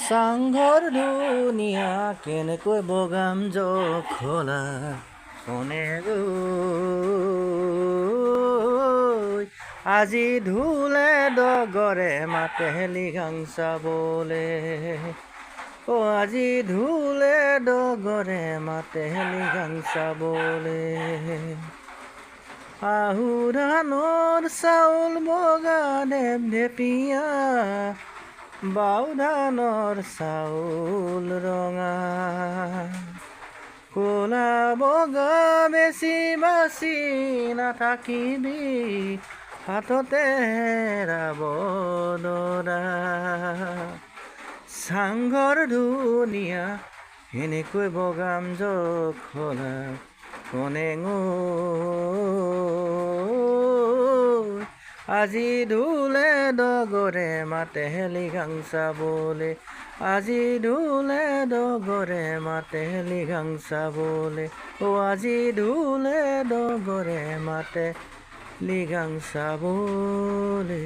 চাংঘৰ ধুনীয়া কেনেকৈ বগাম জখলা কোনে গৈ আজি ধুলে ডগৰে মাতে লিগাং চাবলে আজি ধুলে ডগৰে মাতে লিগাং চাবলে আহু ধানৰ চাউল বগা ঢেপঢেপীয়া বাও ধানৰ চাউল ৰঙা ক'লা বগা বেছি বাচি নাথাকিবি হাততে হেৰাব দৰা চাংঘৰ ধুনীয়া এনেকৈ বগাম জখলা কোনে আজি ধুলে ডগৰে মাতে লিগাং চাবলে আজি ধুলে ডগৰে মাতে লিগাং চাবলে আজি ধুলে ডগৰে মাতে লিগাং চাবলে।